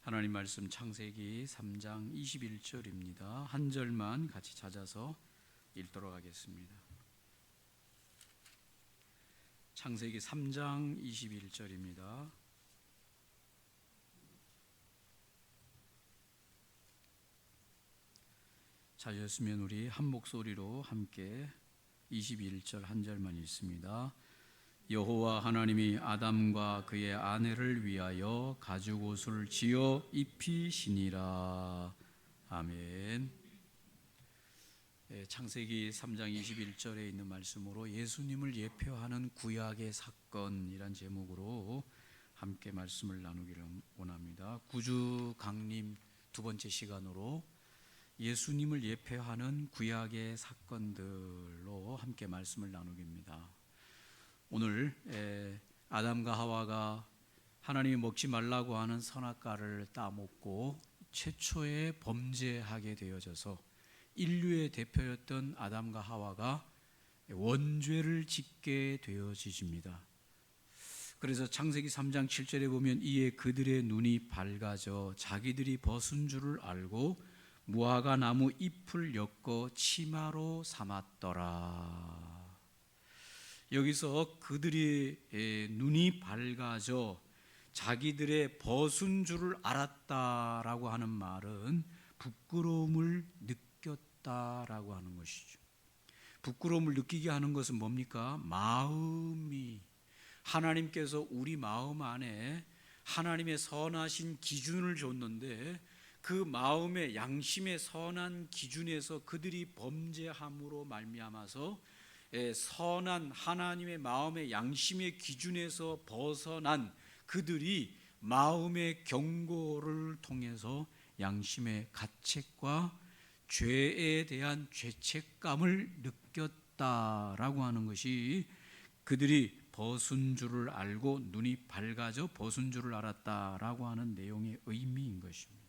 하나님 말씀 창세기 3장 21절입니다. 한 절만 같이 찾아서 읽도록 하겠습니다. 창세기 3장 21절입니다. 찾으셨으면 우리 한 목소리로 함께 21절 한 절만 읽습니다. 여호와 하나님이 아담과 그의 아내를 위하여 가죽옷을 지어 입히시니라. 아멘. 창세기 3장 21절에 있는 말씀으로 예수님을 예표하는 구약의 사건이란 제목으로 함께 말씀을 나누기를 원합니다. 구주 강림 두 번째 시간으로 예수님을 예표하는 구약의 사건들로 함께 말씀을 나누기입니다. 오늘 아담과 하와가 하나님이 먹지 말라고 하는 선악과를 따먹고 최초의 범죄하게 되어져서 인류의 대표였던 아담과 하와가 원죄를 짓게 되어집니다. 그래서 창세기 3장 7절에 보면 이에 그들의 눈이 밝아져 자기들이 벗은 줄을 알고 무화과 나무 잎을 엮어 치마로 삼았더라. 여기서 그들이 눈이 밝아져 자기들의 벗은 줄을 알았다라고 하는 말은 부끄러움을 느꼈다라고 하는 것이죠. 부끄러움을 느끼게 하는 것은 뭡니까? 마음이, 하나님께서 우리 마음 안에 하나님의 선하신 기준을 줬는데 그 마음의 양심의 선한 기준에서 그들이 범죄함으로 말미암아서 선한 하나님의 마음의 양심의 기준에서 벗어난 그들이 마음의 경고를 통해서 양심의 가책과 죄에 대한 죄책감을 느꼈다라고 하는 것이 그들이 벗은 줄을 알고 눈이 밝아져 벗은 줄을 알았다라고 하는 내용의 의미인 것입니다.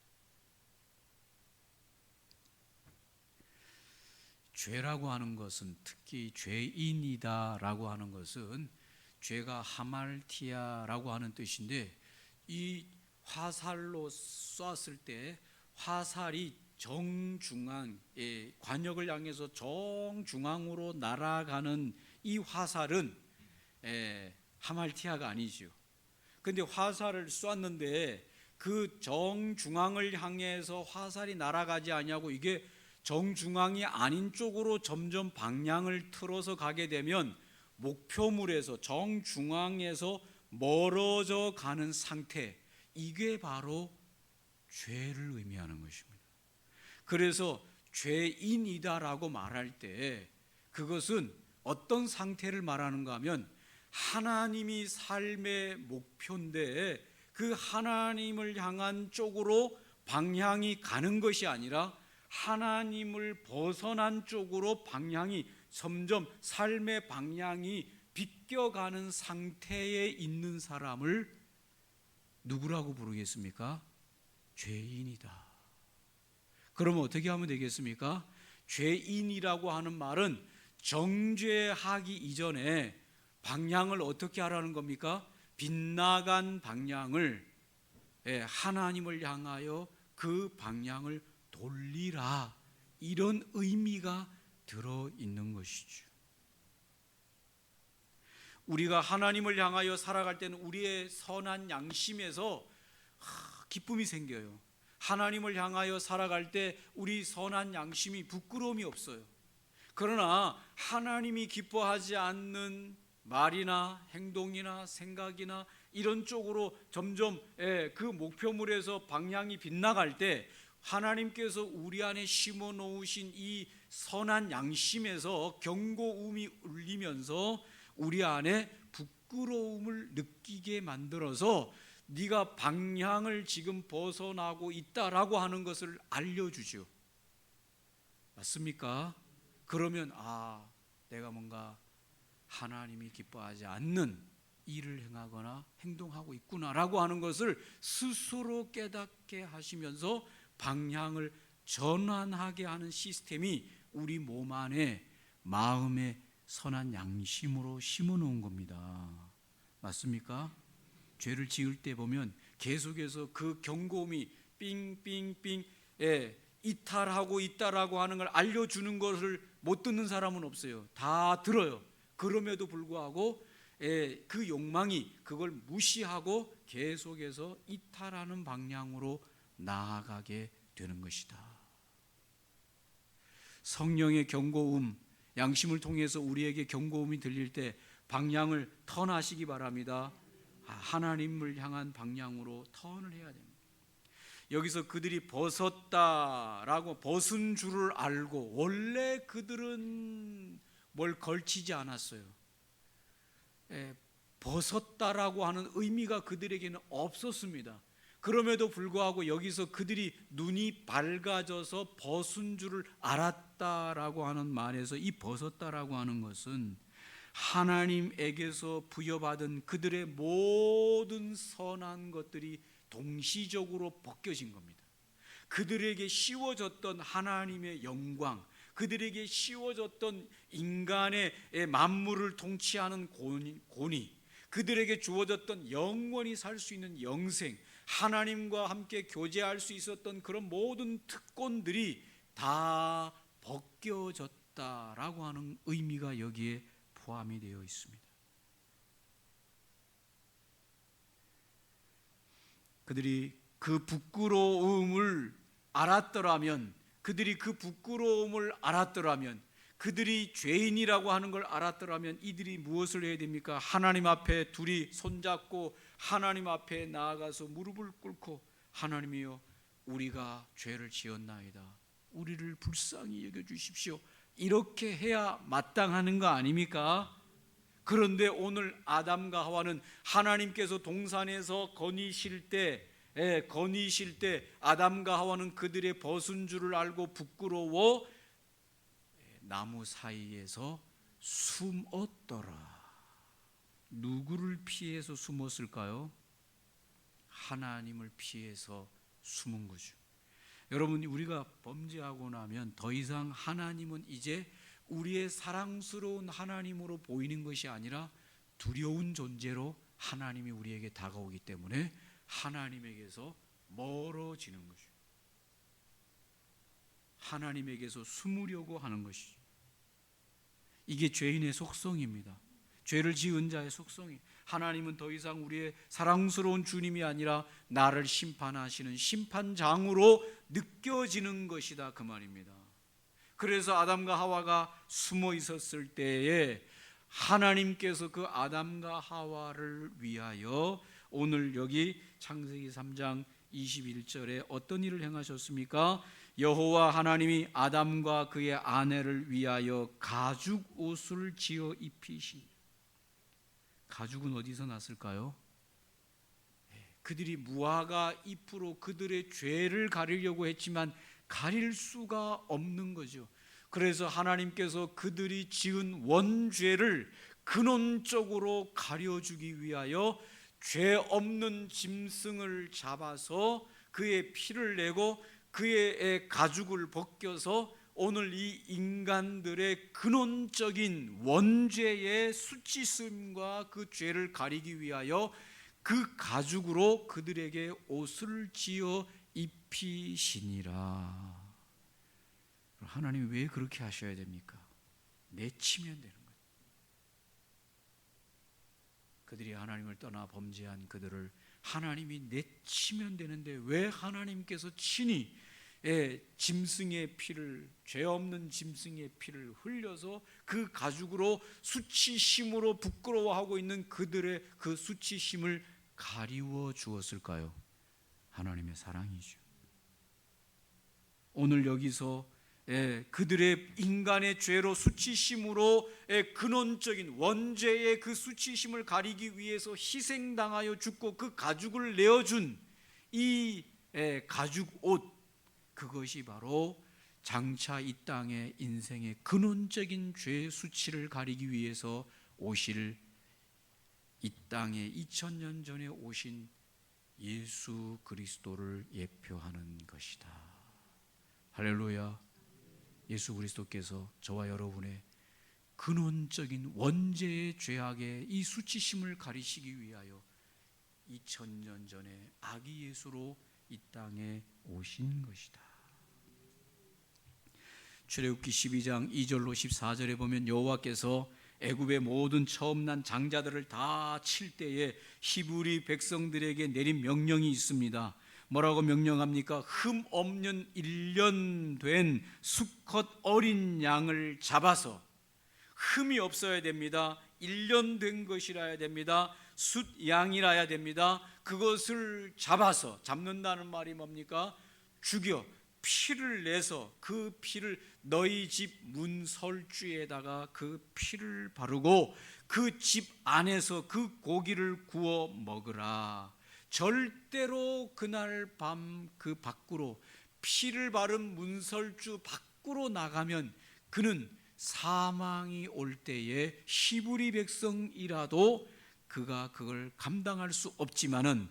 죄라고 하는 것은, 특히 죄인이다라고 하는 것은 죄가 하말티아라고 하는 뜻인데, 이 화살로 쐈을 때 화살이 정중앙에 관역을 향해서 정중앙으로 날아가는 이 화살은 하말티아가 아니죠. 근데 화살을 쐈는데 그 정중앙을 향해서 화살이 날아가지 아니하고 이게 정중앙이 아닌 쪽으로 점점 방향을 틀어서 가게 되면 목표물에서 정중앙에서 멀어져 가는 상태, 이게 바로 죄를 의미하는 것입니다. 그래서 죄인이다라고 말할 때 그것은 어떤 상태를 말하는가 하면 하나님이 삶의 목표인데 그 하나님을 향한 쪽으로 방향이 가는 것이 아니라 하나님을 벗어난 쪽으로 방향이 점점 삶의 방향이 비껴가는 상태에 있는 사람을 누구라고 부르겠습니까? 죄인이다. 그러면 어떻게 하면 되겠습니까? 죄인이라고 하는 말은 정죄하기 이전에 방향을 어떻게 하라는 겁니까? 빗나간 방향을 하나님을 향하여 그 방향을 돌리라, 이런 의미가 들어있는 것이죠. 우리가 하나님을 향하여 살아갈 때는 우리의 선한 양심에서 기쁨이 생겨요. 하나님을 향하여 살아갈 때 우리 선한 양심이 부끄러움이 없어요. 그러나 하나님이 기뻐하지 않는 말이나 행동이나 생각이나 이런 쪽으로 점점 그 목표물에서 방향이 빗나갈 때 하나님께서 우리 안에 심어 놓으신 이 선한 양심에서 경고음이 울리면서 우리 안에 부끄러움을 느끼게 만들어서 네가 방향을 지금 벗어나고 있다라고 하는 것을 알려주죠. 맞습니까? 그러면 내가 뭔가 하나님이 기뻐하지 않는 일을 행하거나 행동하고 있구나라고 하는 것을 스스로 깨닫게 하시면서 방향을 전환하게 하는 시스템이 우리 몸 안에 마음의 선한 양심으로 심어 놓은 겁니다. 맞습니까? 죄를 지을 때 보면 계속해서 그 경고음이 삥삥삥 이탈하고 있다라고 하는 걸 알려주는 것을 못 듣는 사람은 없어요. 다 들어요. 그럼에도 불구하고 그 욕망이 그걸 무시하고 계속해서 이탈하는 방향으로 나아가게 되는 것이다. 성령의 경고음, 양심을 통해서 우리에게 경고음이 들릴 때 방향을 턴하시기 바랍니다. 하나님을 향한 방향으로 턴을 해야 됩니다. 여기서 그들이 벗었다라고, 벗은 줄을 알고, 원래 그들은 뭘 걸치지 않았어요. 벗었다라고 하는 의미가 그들에게는 없었습니다. 그럼에도 불구하고 여기서 그들이 눈이 밝아져서 벗은 줄을 알았다라고 하는 말에서, 이 벗었다라고 하는 것은 하나님에게서 부여받은 그들의 모든 선한 것들이 동시적으로 벗겨진 겁니다. 그들에게 씌워졌던 하나님의 영광, 그들에게 씌워졌던 인간의 만물을 통치하는 권위, 그들에게 주어졌던 영원히 살 수 있는 영생, 하나님과 함께 교제할 수 있었던 그런 모든 특권들이 다 벗겨졌다라고 하는 의미가 여기에 포함이 되어 있습니다. 그들이 그 부끄러움을 알았더라면, 그들이 죄인이라고 하는 걸 알았더라면 이들이 무엇을 해야 됩니까? 하나님 앞에 둘이 손잡고 하나님 앞에 나아가서 무릎을 꿇고, 하나님이여, 우리가 죄를 지었나이다, 우리를 불쌍히 여겨주십시오, 이렇게 해야 마땅하는 거 아닙니까? 그런데 오늘 아담과 하와는 하나님께서 동산에서 거니실 때 아담과 하와는 그들의 벗은 줄을 알고 부끄러워 나무 사이에서 숨었더라. 누구를 피해서 숨었을까요? 하나님을 피해서 숨은 거죠. 여러분, 우리가 범죄하고 나면 더 이상 하나님은 이제 우리의 사랑스러운 하나님으로 보이는 것이 아니라 두려운 존재로 하나님이 우리에게 다가오기 때문에 하나님에게서 멀어지는 것이죠. 하나님에게서 숨으려고 하는 것이죠. 이게 죄인의 속성입니다. 죄를 지은 자의 속성이, 하나님은 더 이상 우리의 사랑스러운 주님이 아니라 나를 심판하시는 심판장으로 느껴지는 것이다, 그 말입니다. 그래서 아담과 하와가 숨어 있었을 때에 하나님께서 그 아담과 하와를 위하여 오늘 여기 창세기 3장 21절에 어떤 일을 행하셨습니까? 여호와 하나님이 아담과 그의 아내를 위하여 가죽 옷을 지어 입히시니. 가죽은 어디서 났을까요? 그들이 무화과 잎으로 그들의 죄를 가리려고 했지만 가릴 수가 없는 거죠. 그래서 하나님께서 그들이 지은 원죄를 근원적으로 가려주기 위하여 죄 없는 짐승을 잡아서 그의 피를 내고 그의 가죽을 벗겨서 오늘 이 인간들의 근원적인 원죄의 수치심과 그 죄를 가리기 위하여 그 가죽으로 그들에게 옷을 지어 입히시니라. 하나님이 왜 그렇게 하셔야 됩니까? 내치면 되는 거예요. 그들이 하나님을 떠나 범죄한 그들을 하나님이 내치면 되는데 왜 하나님께서 친히 짐승의 피를, 죄 없는 짐승의 피를 흘려서 그 가죽으로 수치심으로 부끄러워하고 있는 그들의 그 수치심을 가리워 주었을까요? 하나님의 사랑이죠. 오늘 여기서 그들의 인간의 죄로 수치심으로 근원적인 원죄의 그 수치심을 가리기 위해서 희생당하여 죽고 그 가죽을 내어준 이 가죽 옷, 그것이 바로 장차 이 땅의 인생의 근원적인 죄 수치를 가리기 위해서 오실, 이 땅에 2000년 전에 오신 예수 그리스도를 예표하는 것이다. 할렐루야. 예수 그리스도께서 저와 여러분의 근원적인 원죄의 죄악의 이 수치심을 가리시기 위하여 2000년 전에 아기 예수로 이 땅에 오신 것이다. 출애굽기 12장 2절로 14절에 보면 여호와께서 애굽의 모든 처음 난 장자들을 다 칠 때에 히브리 백성들에게 내린 명령이 있습니다. 뭐라고 명령합니까? 흠 없는 1년 된 수컷 어린 양을 잡아서, 흠이 없어야 됩니다. 1년 된 것이라야 됩니다. 숫양이라야 됩니다. 그것을 잡아서, 잡는다는 말이 뭡니까? 죽여 피를 내서 그 피를 너희 집 문설주에다가 그 피를 바르고 그 집 안에서 그 고기를 구워 먹으라. 절대로 그날 밤 그 밖으로, 피를 바른 문설주 밖으로 나가면 그는 사망이 올 때에 히브리 백성이라도 그가 그걸 감당할 수 없지만은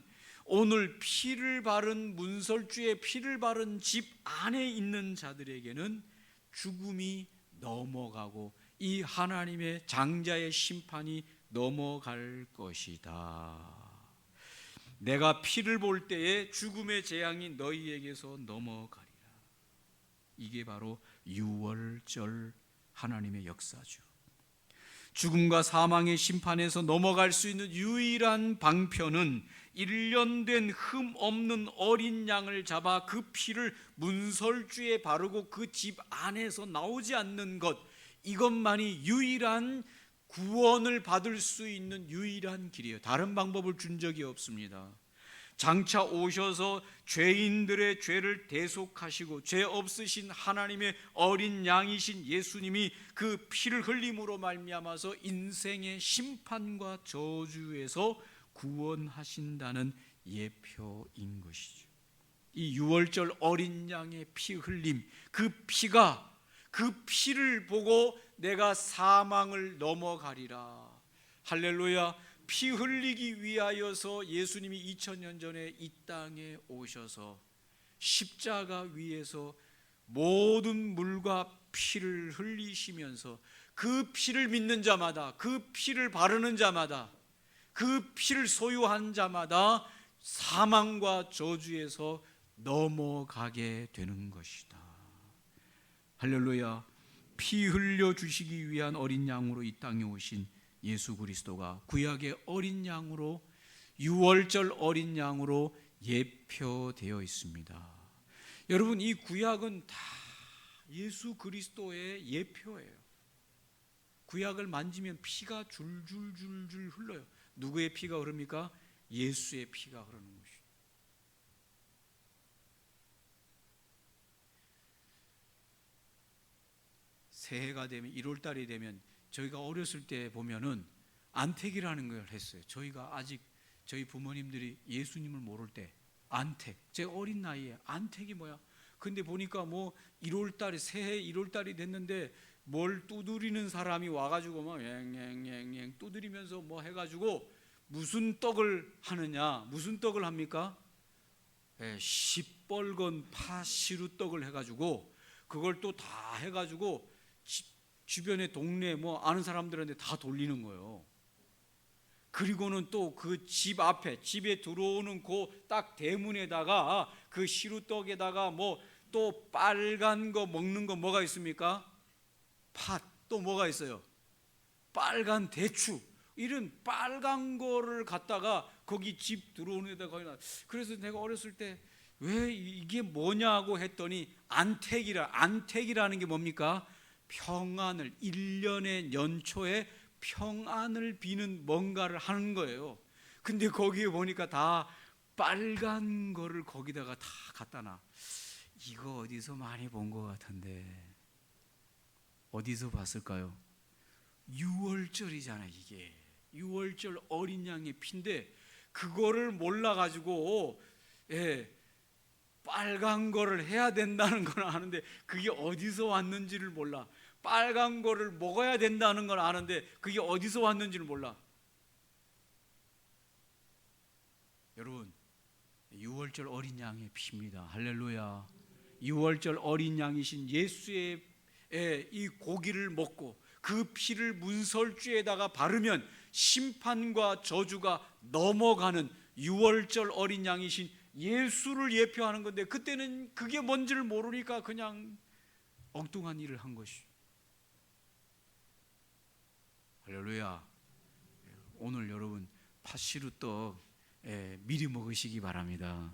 오늘 피를 바른 문설주에 피를 바른 집 안에 있는 자들에게는 죽음이 넘어가고 이 하나님의 장자의 심판이 넘어갈 것이다. 내가 피를 볼 때에 죽음의 재앙이 너희에게서 넘어가리라. 이게 바로 유월절 하나님의 역사죠. 죽음과 사망의 심판에서 넘어갈 수 있는 유일한 방편은 1년 된 흠 없는 어린 양을 잡아 그 피를 문설주에 바르고 그 집 안에서 나오지 않는 것, 이것만이 유일한 구원을 받을 수 있는 유일한 길이에요. 다른 방법을 준 적이 없습니다. 장차 오셔서 죄인들의 죄를 대속하시고 죄 없으신 하나님의 어린 양이신 예수님이 그 피를 흘림으로 말미암아서 인생의 심판과 저주에서 구원하신다는 예표인 것이죠. 이 유월절 어린 양의 피 흘림, 그 피가, 그 피를 보고 내가 사망을 넘어가리라. 할렐루야. 피 흘리기 위하여서 예수님이 2000년 전에 이 땅에 오셔서 십자가 위에서 모든 물과 피를 흘리시면서 그 피를 믿는 자마다, 그 피를 바르는 자마다, 그 피를 소유한 자마다 사망과 저주에서 넘어가게 되는 것이다. 할렐루야. 피 흘려 주시기 위한 어린 양으로 이 땅에 오신 예수 그리스도가 구약의 어린 양으로, 유월절 어린 양으로 예표되어 있습니다. 여러분, 이 구약은 다 예수 그리스도의 예표예요. 구약을 만지면 피가 줄줄줄줄 흘러요. 누구의 피가 흐릅니까? 예수의 피가 흐르는 것이죠. 새해가 되면 1월달이 되면 저희가 어렸을 때 보면은 안택이라는 걸 했어요. 저희가 아직 저희 부모님들이 예수님을 모를 때 안택, 제 어린 나이에 안택이 뭐야? 근데 보니까 뭐 1월달에, 새해 1월달이 됐는데 뭘 두드리는 사람이 와가지고 막 앵앵앵앵 두드리면서 뭐 해가지고 무슨 떡을 하느냐? 무슨 떡을 합니까? 시뻘건 파시루떡을 해가지고 그걸 또 다 해가지고 주변에 동네 뭐 아는 사람들한테 다 돌리는 거예요. 그리고는 또 그 집 앞에, 집에 들어오는 그 딱 대문에다가 그 시루떡에다가 뭐 또 빨간 거 먹는 거 뭐가 있습니까? 팥. 또 뭐가 있어요? 빨간 대추. 이런 빨간 거를 갖다가 거기 집 들어오는 데다가. 그래서 내가 어렸을 때 왜 이게 뭐냐고 했더니 안택이라는 게 뭡니까? 평안을, 1년의 연초에 평안을 비는 뭔가를 하는 거예요. 근데 거기에 보니까 다 빨간 거를 거기다가 다 갖다 놔. 이거 어디서 많이 본 것 같은데 어디서 봤을까요? 유월절이잖아. 이게 유월절 어린 양의 피인데 그거를 몰라가지고 빨간 거를 해야 된다는 건 아는데 그게 어디서 왔는지를 몰라. 빨간 거를 먹어야 된다는 건 아는데 그게 어디서 왔는지를 몰라. 여러분, 유월절 어린 양의 피입니다. 할렐루야. 유월절 어린 양이신 예수의 이 고기를 먹고 그 피를 문설주에다가 바르면 심판과 저주가 넘어가는 유월절 어린 양이신 예수를 예표하는 건데, 그때는 그게 뭔지를 모르니까 그냥 엉뚱한 일을 한 것이죠. 할렐루야. 오늘 여러분 팥시루떡 미리 먹으시기 바랍니다.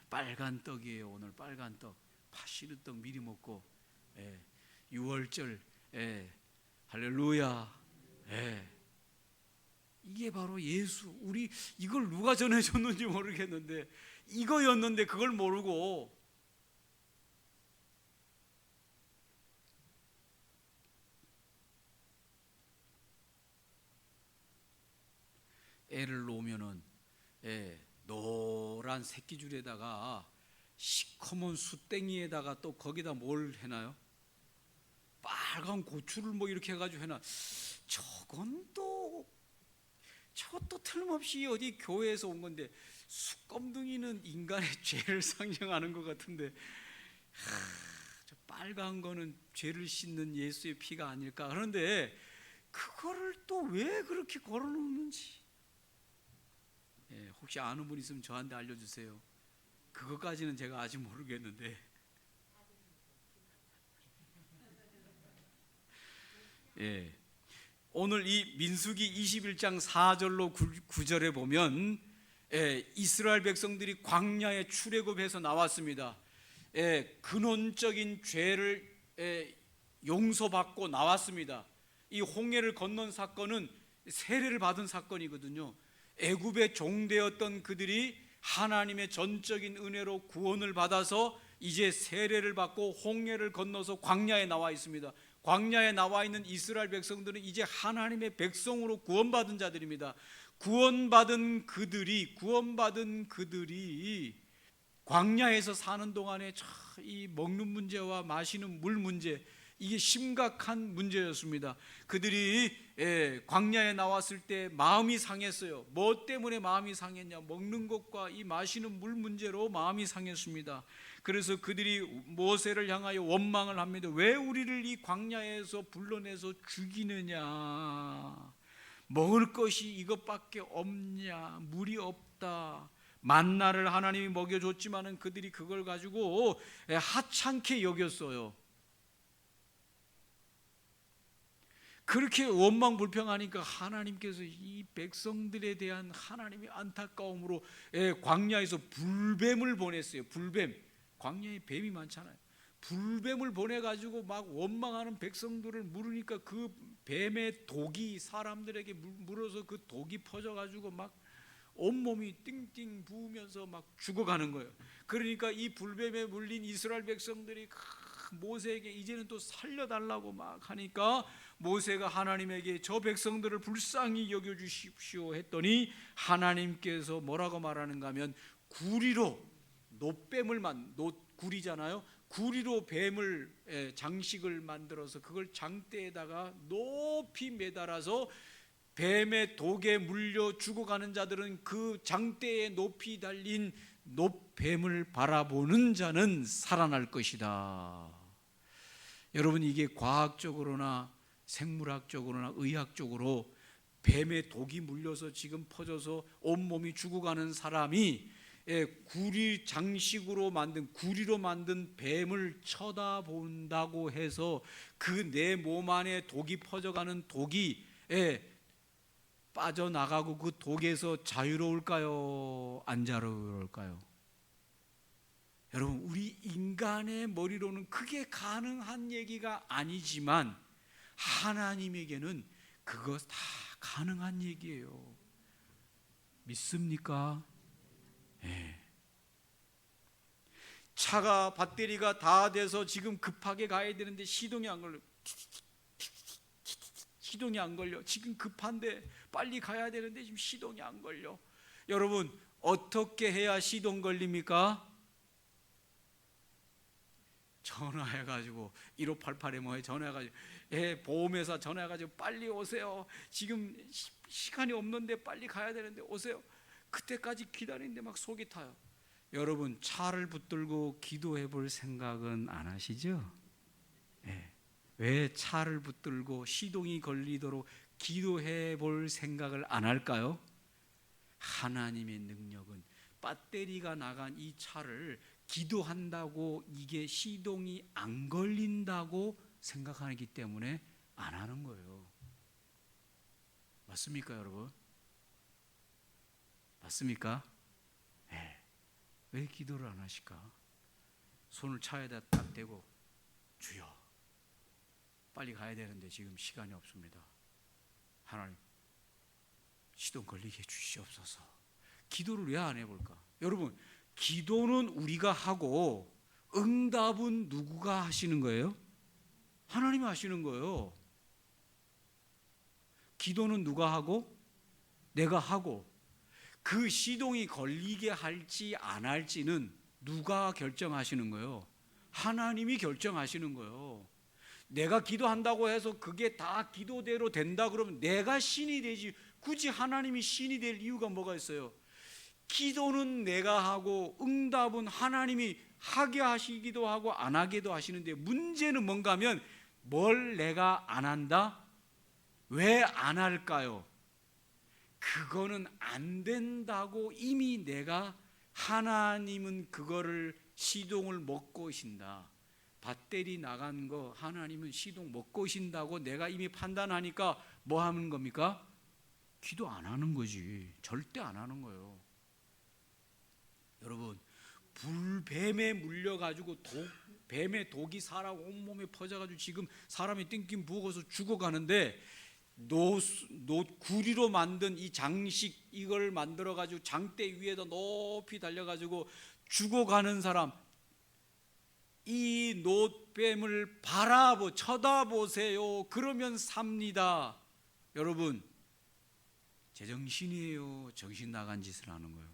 빨간 떡이에요. 오늘 빨간 떡, 팥시루떡 미리 먹고, 유월절, 할렐루야. 이게 바로 예수. 우리 이걸 누가 전해줬는지 모르겠는데 이거였는데 그걸 모르고 애를 놓으면은 노란 새끼줄에다가 시커먼 수땡이에다가 또 거기다 뭘 해놔요? 빨간 고추를 뭐 이렇게 해가지고 해놔. 저것도 틀림없이 어디 교회에서 온 건데, 수검둥이는 인간의 죄를 상징하는 것 같은데, 저 빨간 거는 죄를 씻는 예수의 피가 아닐까. 그런데 그거를 또 왜 그렇게 걸어놓는지, 혹시 아는 분 있으면 저한테 알려주세요. 그것까지는 제가 아직 모르겠는데, 오늘 이 민수기 21장 4절로 9절에 보면 이스라엘 백성들이 광야에 출애굽해서 나왔습니다. 근원적인 죄를 용서받고 나왔습니다. 이 홍해를 건넌 사건은 세례를 받은 사건이거든요. 애굽의 종되었던 그들이 하나님의 전적인 은혜로 구원을 받아서 이제 세례를 받고 홍해를 건너서 광야에 나와 있습니다. 광야에 나와 있는 이스라엘 백성들은 이제 하나님의 백성으로 구원받은 자들입니다. 구원받은 그들이 광야에서 사는 동안에 이 먹는 문제와 마시는 물 문제, 이게 심각한 문제였습니다. 그들이 광야에 나왔을 때 마음이 상했어요. 뭐 때문에 마음이 상했냐? 먹는 것과 이 마시는 물 문제로 마음이 상했습니다. 그래서 그들이 모세를 향하여 원망을 합니다. 왜 우리를 이 광야에서 불러내서 죽이느냐? 먹을 것이 이것밖에 없냐? 물이 없다. 만나를 하나님이 먹여줬지만은 그들이 그걸 가지고 하찮게 여겼어요. 그렇게 원망불평하니까 하나님께서 이 백성들에 대한 하나님의 안타까움으로 광야에서 불뱀을 보냈어요. 불뱀. 광야에 뱀이 많잖아요. 불뱀을 보내가지고 막 원망하는 백성들을 물으니까 그 뱀의 독이 사람들에게 물어서 그 독이 퍼져가지고 막 온몸이 띵띵 부으면서 막 죽어가는 거예요. 그러니까 이 불뱀에 물린 이스라엘 백성들이 모세에게 이제는 또 살려달라고 막 하니까 모세가 하나님에게 저 백성들을 불쌍히 여겨주십시오 했더니 하나님께서 뭐라고 말하는가 하면 구리로 구리잖아요. 구리로 뱀을 장식을 만들어서 그걸 장대에다가 높이 매달아서 뱀의 독에 물려 죽어가는 자들은 그 장대에 높이 달린 뱀을 바라보는 자는 살아날 것이다. 여러분, 이게 과학적으로나 생물학적으로나 의학적으로 뱀의 독이 물려서 지금 퍼져서 온몸이 죽어가는 사람이 구리 장식으로 만든 구리로 만든 뱀을 쳐다본다고 해서 그 내 몸 안에 독이 퍼져가는 독이 빠져나가고 그 독에서 자유로울까요? 안 자유로울까요? 여러분, 우리 인간의 머리로는 그게 가능한 얘기가 아니지만 하나님에게는 그거 다 가능한 얘기예요. 믿습니까? 차가 배터리가 다 돼서 지금 급하게 가야 되는데 시동이 안 걸려. 시동이 안 걸려. 지금 급한데 빨리 가야 되는데 지금 시동이 안 걸려. 여러분, 어떻게 해야 시동 걸립니까? 전화해가지고 1588에 뭐해 전화해가지고 보험회사 전화해가지고 빨리 오세요. 지금 시간이 없는데 빨리 가야 되는데 오세요. 그때까지 기다리는데 막 속이 타요. 여러분, 차를 붙들고 기도해 볼 생각은 안 하시죠? 왜 차를 붙들고 시동이 걸리도록 기도해 볼 생각을 안 할까요? 하나님의 능력은 배터리가 나간 이 차를 기도한다고 이게 시동이 안 걸린다고 생각하기 때문에 안 하는 거예요. 맞습니까, 여러분? 맞습니까? 네. 왜 기도를 안 하실까? 손을 차에다 딱 대고, 주여, 빨리 가야 되는데 지금 시간이 없습니다. 하나님, 시동 걸리게 해주시옵소서. 기도를 왜 안 해볼까? 여러분, 기도는 우리가 하고 응답은 누구가 하시는 거예요? 하나님이 하시는 거예요. 기도는 누가 하고? 내가 하고, 그 시동이 걸리게 할지 안 할지는 누가 결정하시는 거예요? 하나님이 결정하시는 거예요. 내가 기도한다고 해서 그게 다 기도대로 된다 그러면 내가 신이 되지, 굳이 하나님이 신이 될 이유가 뭐가 있어요? 기도는 내가 하고 응답은 하나님이 하게 하시기도 하고 안 하기도 하시는데, 문제는 뭔가 하면 뭘 내가 안 한다? 왜 안 할까요? 그거는 안 된다고 이미 내가, 하나님은 그거를 시동을 못 거신다. 배터리 나간 거 하나님은 시동 못 거신다고 내가 이미 판단하니까 뭐 하는 겁니까? 기도 안 하는 거지. 절대 안 하는 거예요. 여러분, 불뱀에 물려가지고 뱀의 독이 사람 온몸에 퍼져가지고 지금 사람이 띵띵 부어서 죽어가는데, 구리로 만든 이 장식, 이걸 만들어가지고 장대 위에다 높이 달려가지고 죽어가는 사람, 이 놋뱀을 쳐다보세요. 그러면 삽니다. 여러분, 제정신이에요? 정신 나간 짓을 하는 거예요.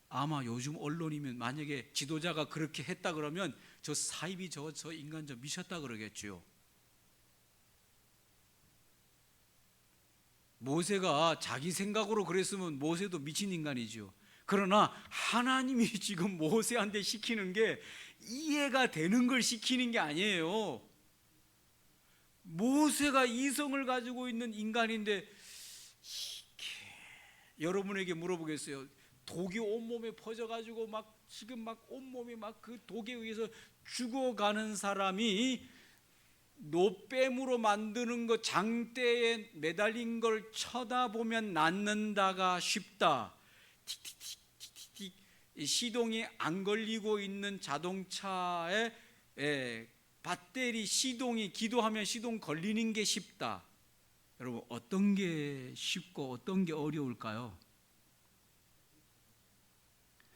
아마 요즘 언론이면 만약에 지도자가 그렇게 했다 그러면 저 사입이 저 인간 저 미쳤다 그러겠죠. 모세가 자기 생각으로 그랬으면 모세도 미친 인간이죠. 그러나 하나님이 지금 모세한테 시키는 게 이해가 되는 걸 시키는 게 아니에요. 모세가 이성을 가지고 있는 인간인데, 여러분에게 물어보겠어요. 독이 온몸에 퍼져가지고 지금 온몸이 그 독에 의해서 죽어가는 사람이 놋뱀으로 만드는 거, 장대에 매달린 걸 쳐다보면 낫는다가 쉽다. 틱틱틱틱틱 시동이 안 걸리고 있는 자동차에 배터리 시동이, 기도하면 시동 걸리는 게 쉽다. 여러분, 어떤 게 쉽고 어떤 게 어려울까요?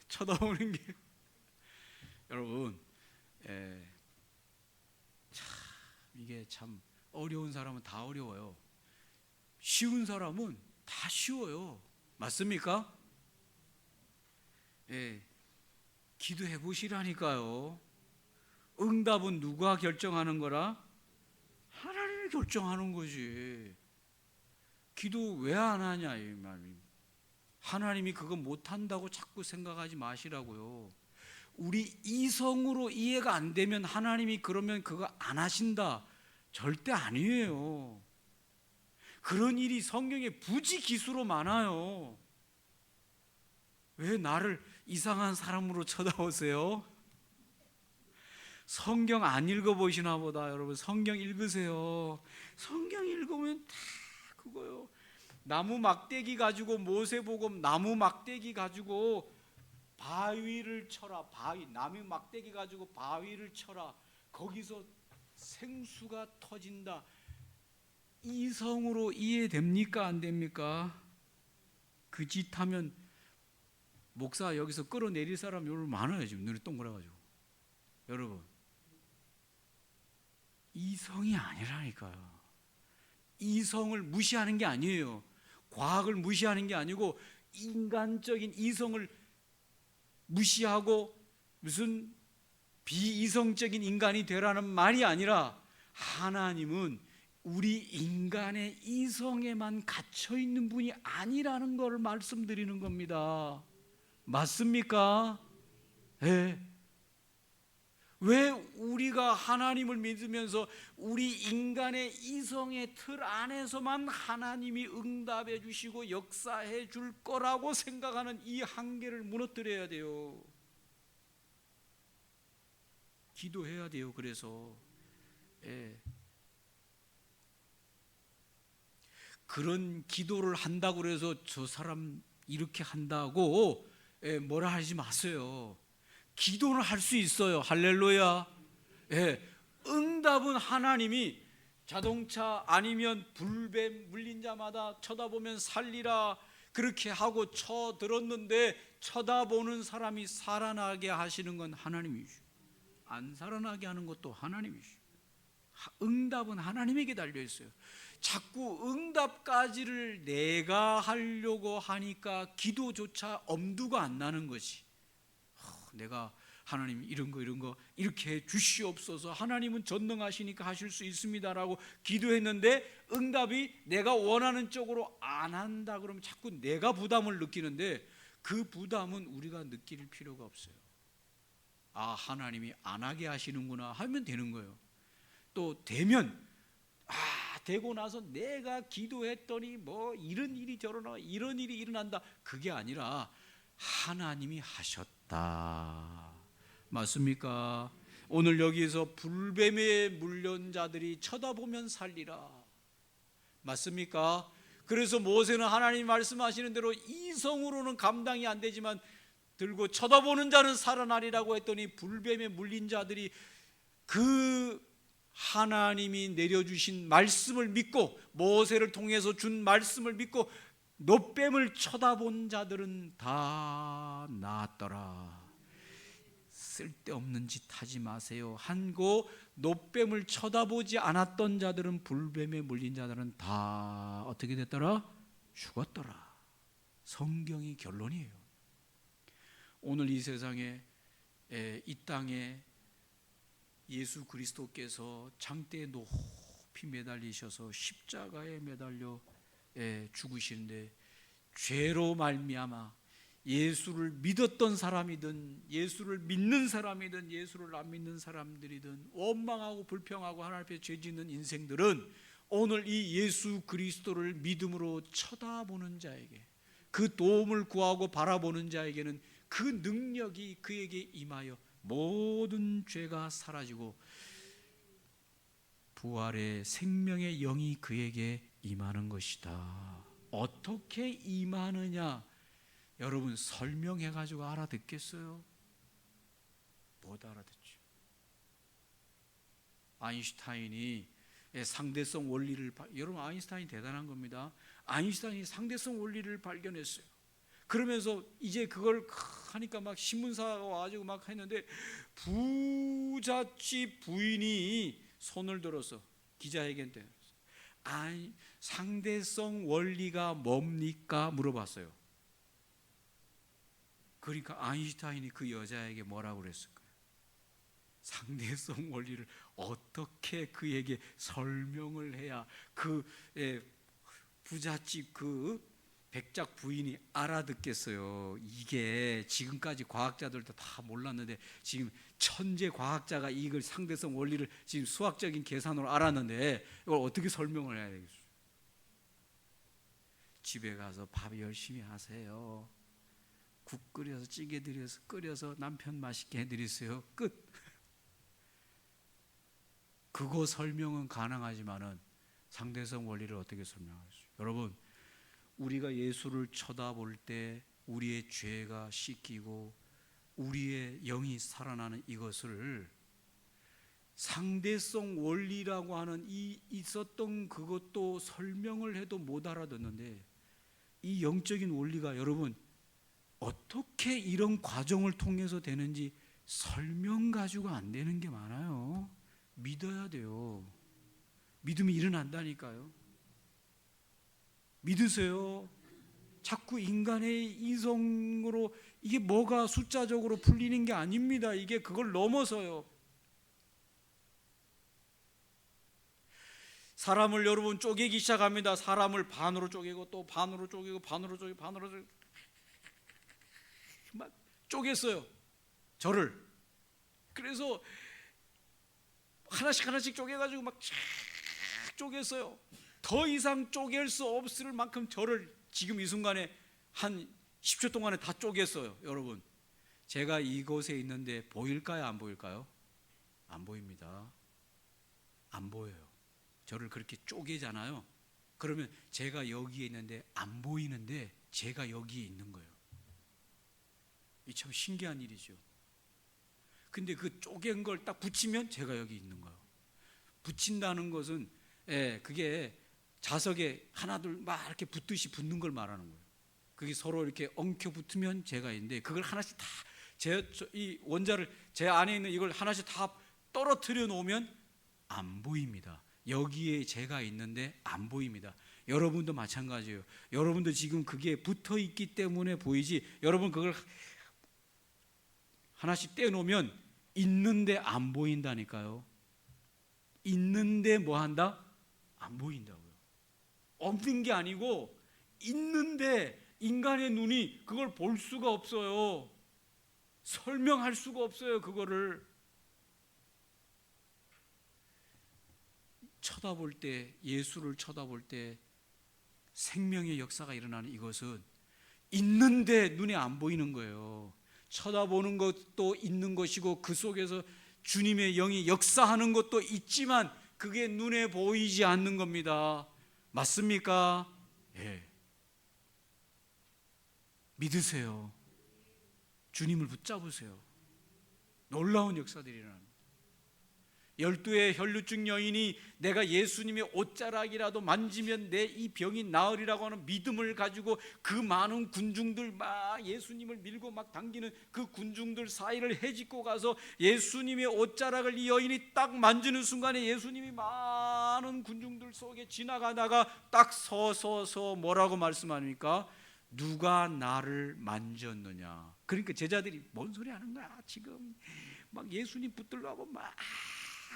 쳐다보는 게 여러분, 이게 참 어려운 사람은 다 어려워요. 쉬운 사람은 다 쉬워요. 맞습니까? 기도해 보시라니까요. 응답은 누가 결정하는 거라? 하나님이 결정하는 거지. 기도 왜 안 하냐 이 말입니다. 하나님이 그거 못한다고 자꾸 생각하지 마시라고요. 우리 이성으로 이해가 안 되면 하나님이 그러면 그거 안 하신다, 절대 아니에요. 그런 일이 성경에 부지기수로 많아요. 왜 나를 이상한 사람으로 쳐다보세요? 성경 안 읽어보시나 보다. 여러분, 성경 읽으세요. 성경 읽으면 다 그거요. 나무 막대기 가지고, 모세복음 나무 막대기 가지고 바위를 쳐라. 나무 막대기 가지고 바위를 쳐라. 거기서 생수가 터진다. 이성으로 이해됩니까? 안 됩니까? 그 짓 하면 목사 여기서 끌어내릴 사람 여러분 많아요. 지금 눈이 동그래가지고. 여러분, 이성이 아니라니까요. 이성을 무시하는 게 아니에요. 과학을 무시하는 게 아니고 인간적인 이성을 무시하고 무슨 비이성적인 인간이 되라는 말이 아니라, 하나님은 우리 인간의 이성에만 갇혀 있는 분이 아니라는 걸 말씀드리는 겁니다. 맞습니까? 네. 왜 우리가 하나님을 믿으면서 우리 인간의 이성의 틀 안에서만 하나님이 응답해 주시고 역사해 줄 거라고 생각하는 이 한계를 무너뜨려야 돼요. 기도해야 돼요. 그래서 그런 기도를 한다고 해서 저 사람 이렇게 한다고 뭐라 하지 마세요. 기도를 할 수 있어요. 할렐루야. 응답은 하나님이 자동차 아니면 불뱀 물린 자마다 쳐다보면 살리라 그렇게 하고 쳐들었는데 쳐다보는 사람이 살아나게 하시는 건 하나님이시오. 안 살아나게 하는 것도 하나님이시오. 응답은 하나님에게 달려 있어요. 자꾸 응답까지를 내가 하려고 하니까 기도조차 엄두가 안 나는 거지. 내가 하나님 이런 거 이렇게 해 주시옵소서. 하나님은 전능하시니까 하실 수 있습니다라고 기도했는데 응답이 내가 원하는 쪽으로 안 한다 그러면 자꾸 내가 부담을 느끼는데 그 부담은 우리가 느낄 필요가 없어요. 아, 하나님이 안 하게 하시는구나 하면 되는 거예요. 또 되면 되고 나서 내가 기도했더니 뭐 이런 일이 저러나 이런 일이 일어난다 그게 아니라 하나님이 하셨다. 맞습니까? 오늘 여기에서 불뱀에 물린 자들이 쳐다보면 살리라. 맞습니까? 그래서 모세는 하나님 말씀하시는 대로 이성으로는 감당이 안 되지만 들고 쳐다보는 자는 살아나리라고 했더니 불뱀에 물린 자들이 그 하나님이 내려주신 말씀을 믿고 모세를 통해서 준 말씀을 믿고 놋뱀을 쳐다본 자들은 다 나았더라. 쓸데없는 짓 하지 마세요 한고 놋뱀을 쳐다보지 않았던 자들은 불뱀에 물린 자들은 다 어떻게 됐더라? 죽었더라. 성경이 결론이에요. 오늘 이 세상에 이 땅에 예수 그리스도께서 장대에 높이 매달리셔서 십자가에 매달려 죽으시는데 죄로 말미암아 예수를 믿었던 사람이든 예수를 믿는 사람이든 예수를 안 믿는 사람들이든 원망하고 불평하고 하나님 앞에 죄 짓는 인생들은 오늘 이 예수 그리스도를 믿음으로 쳐다보는 자에게 그 도움을 구하고 바라보는 자에게는 그 능력이 그에게 임하여 모든 죄가 사라지고 부활의 생명의 영이 그에게 임하는 것이다. 어떻게 임하느냐? 여러분 설명해가지고 알아듣겠어요? 못 알아듣죠. 아인슈타인이 상대성 원리를 여러분 아인슈타인이 대단한 겁니다. 아인슈타인이 상대성 원리를 발견했어요. 그러면서 이제 그걸 하니까 막 신문사가 와가지고 막 했는데 부잣집 부인이 손을 들어서 기자회견 때 상대성 원리가 뭡니까? 물어봤어요. 그러니까 아인슈타인이 그 여자에게 뭐라고 그랬을까요? 상대성 원리를 어떻게 그에게 설명을 해야 그 부잣집 그 백작 부인이 알아듣겠어요. 이게 지금까지 과학자들도 다 몰랐는데 지금 천재 과학자가 이걸 상대성 원리를 지금 수학적인 계산으로 알았는데 이걸 어떻게 설명을 해야 되겠어요? 집에 가서 밥 열심히 하세요. 국 끓여서 찌개 끓여서 남편 맛있게 해드리세요. 끝. 그거 설명은 가능하지만은 상대성 원리를 어떻게 설명하겠어요? 여러분 우리가 예수를 쳐다볼 때 우리의 죄가 씻기고 우리의 영이 살아나는 이것을 상대성 원리라고 하는 이 있었던 그것도 설명을 해도 못 알아듣는데 이 영적인 원리가 여러분 어떻게 이런 과정을 통해서 되는지 설명 가지고 안 되는 게 많아요. 믿어야 돼요. 믿음이 일어난다니까요. 믿으세요. 자꾸 인간의 이성으로 이게 뭐가 숫자적으로 풀리는 게 아닙니다. 이게 그걸 넘어서요. 사람을 여러분 쪼개기 시작합니다. 사람을 반으로 쪼개고 또 반으로 쪼개고 반으로 쪼개고 반으로 쪼개고 막 쪼갰어요. 저를. 그래서 하나씩 하나씩 쪼개가지고 막 쪼갰어요. 더 이상 쪼갤 수 없을 만큼 저를 지금 이 순간에 한 10초 동안에 다 쪼갰어요. 여러분, 제가 이곳에 있는데 보일까요? 안 보일까요? 안 보입니다. 안 보여요. 저를 그렇게 쪼개잖아요. 그러면 제가 여기에 있는데 안 보이는데 제가 여기에 있는 거예요. 이 참 신기한 일이죠. 근데 그 쪼갠 걸 딱 붙이면 제가 여기 있는 거예요. 붙인다는 것은 그게 자석에 하나둘 막 이렇게 붙듯이 붙는 걸 말하는 거예요. 그게 서로 이렇게 엉켜 붙으면 제가 있는데, 그걸 하나씩 다 이 원자를 제 안에 있는 이걸 하나씩 다 떨어뜨려 놓으면 안 보입니다. 여기에 제가 있는데 안 보입니다. 여러분도 마찬가지예요. 여러분도 지금 그게 붙어 있기 때문에 보이지, 여러분 그걸 하나씩 떼놓으면 있는데 안 보인다니까요. 있는데 뭐 한다? 안 보인다고요. 없는 게 아니고 있는데 인간의 눈이 그걸 볼 수가 없어요. 설명할 수가 없어요. 그거를 쳐다볼 때, 예수를 쳐다볼 때 생명의 역사가 일어나는 이것은 있는데 눈에 안 보이는 거예요. 쳐다보는 것도 있는 것이고 그 속에서 주님의 영이 역사하는 것도 있지만 그게 눈에 보이지 않는 겁니다. 맞습니까? 예. 믿으세요. 주님을 붙잡으세요. 놀라운 역사들이 일어납니다. 12의 혈루증 여인이 내가 예수님의 옷자락이라도 만지면 내 이 병이 나으리라고 하는 믿음을 가지고 그 많은 군중들 막 예수님을 밀고 막 당기는 그 군중들 사이를 헤집고 가서 예수님의 옷자락을 이 여인이 딱 만지는 순간에 예수님이 많은 군중들 속에 지나가다가 딱 서서 뭐라고 말씀합니까? 누가 나를 만졌느냐. 그러니까 제자들이 뭔 소리 하는 거야 지금, 막 예수님 붙들려고 막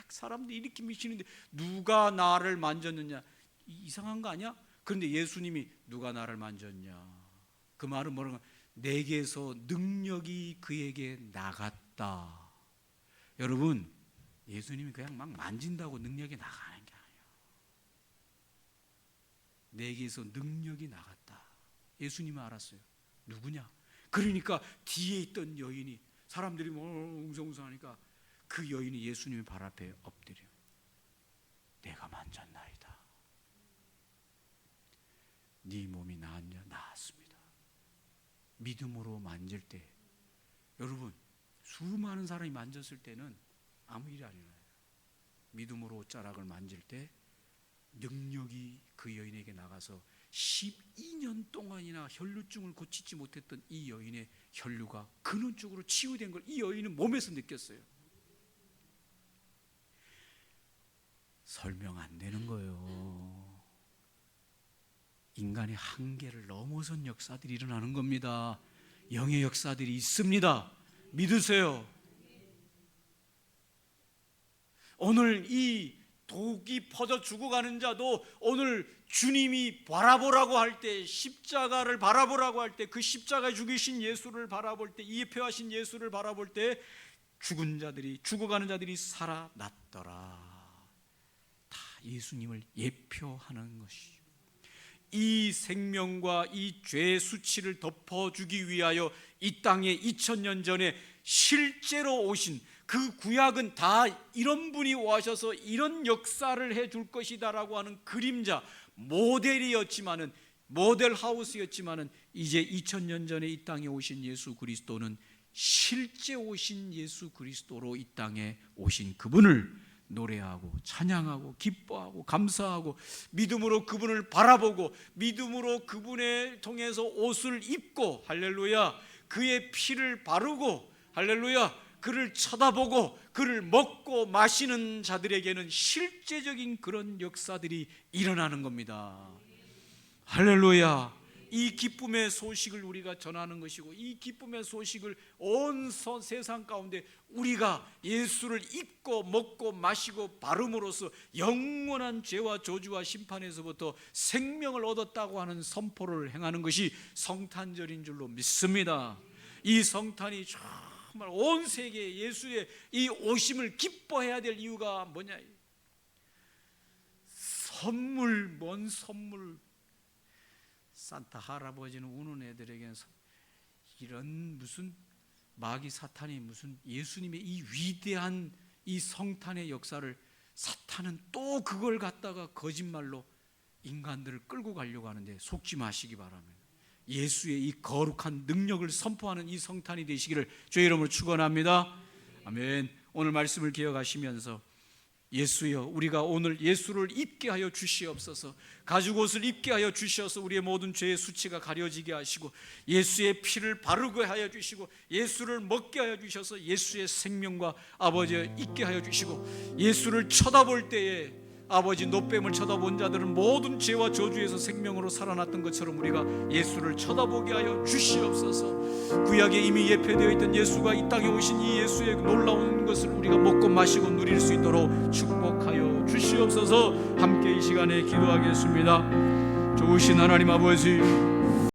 사람들이 이렇게 미치는데 누가 나를 만졌느냐. 이상한 거 아니야? 그런데 예수님이 누가 나를 만졌냐, 그 말은 뭐라고? 내게서 능력이 그에게 나갔다. 여러분, 예수님이 그냥 막 만진다고 능력이 나가는 게 아니에요. 내게서 능력이 나갔다. 예수님은 알았어요. 누구냐? 그러니까 뒤에 있던 여인이, 사람들이 뭐 웅성웅성하니까 그 여인이 예수님의 발 앞에 엎드려 내가 만졌나이다. 네 몸이 나았냐? 나았습니다. 믿음으로 만질 때, 여러분 수많은 사람이 만졌을 때는 아무 일이 안 일어나요. 믿음으로 옷자락을 만질 때 능력이 그 여인에게 나가서 12년 동안이나 혈루증을 고치지 못했던 이 여인의 혈루가 근원적으로 치유된 걸 이 여인은 몸에서 느꼈어요. 설명 안 되는 거예요. 인간의 한계를 넘어선 역사들이 일어나는 겁니다. 영의 역사들이 있습니다. 믿으세요. 오늘 이 독이 퍼져 죽어가는 자도 오늘 주님이 바라보라고 할 때, 십자가를 바라보라고 할 때, 그 십자가에 죽이신 예수를 바라볼 때, 예표하신 예수를 바라볼 때 죽은 자들이, 죽어가는 자들이 살아났더라. 다 예수님을 예표하는 것이, 이 생명과 이 죄의 수치를 덮어주기 위하여 이 땅에 2000년 전에 실제로 오신 그 구약은 다 이런 분이 오셔서 이런 역사를 해줄 것이다라고 하는 그림자, 모델이었지만은, 모델하우스였지만은, 이제 2000년 전에 이 땅에 오신 예수 그리스도는 실제 오신 예수 그리스도로 이 땅에 오신 그분을 노래하고 찬양하고 기뻐하고 감사하고 믿음으로 그분을 바라보고 믿음으로 그분을 통해서 옷을 입고, 할렐루야, 그의 피를 바르고, 할렐루야, 그를 쳐다보고 그를 먹고 마시는 자들에게는 실제적인 그런 역사들이 일어나는 겁니다. 할렐루야. 이 기쁨의 소식을 우리가 전하는 것이고, 이 기쁨의 소식을 온 세상 가운데 우리가 예수를 입고 먹고 마시고 바름으로써 영원한 죄와 저주와 심판에서부터 생명을 얻었다고 하는 선포를 행하는 것이 성탄절인 줄로 믿습니다. 이 성탄이 정말 온 세계에 예수의 이 오심을 기뻐해야 될 이유가 뭐냐? 선물, 뭔 선물? 산타 할아버지는 우는 애들에게는 이런 무슨 마귀 사탄이 무슨 예수님의 이 위대한 이 성탄의 역사를 사탄은 또 그걸 갖다가 거짓말로 인간들을 끌고 가려고 하는데 속지 마시기 바랍니다. 예수의 이 거룩한 능력을 선포하는 이 성탄이 되시기를 주의 이름으로 축원합니다. 아멘. 오늘 말씀을 기억하시면서 예수여, 우리가 오늘 예수를 입게 하여 주시옵소서. 가죽옷을 입게 하여 주셔서 우리의 모든 죄의 수치가 가려지게 하시고, 예수의 피를 바르게 하여 주시고, 예수를 먹게 하여 주셔서 예수의 생명과 아버지 있게 하여 주시고, 예수를 쳐다볼 때에 아버지 노뱀을 쳐다본 자들은 모든 죄와 저주에서 생명으로 살아났던 것처럼 우리가 예수를 쳐다보게 하여 주시옵소서. 구약에 이미 예표되어 있던 예수가 이 땅에 오신 이 예수의 놀라운 것을 우리가 먹고 마시고 누릴 수 있도록 축복하여 주시옵소서. 함께 이 시간에 기도하겠습니다. 좋으신 하나님 아버지,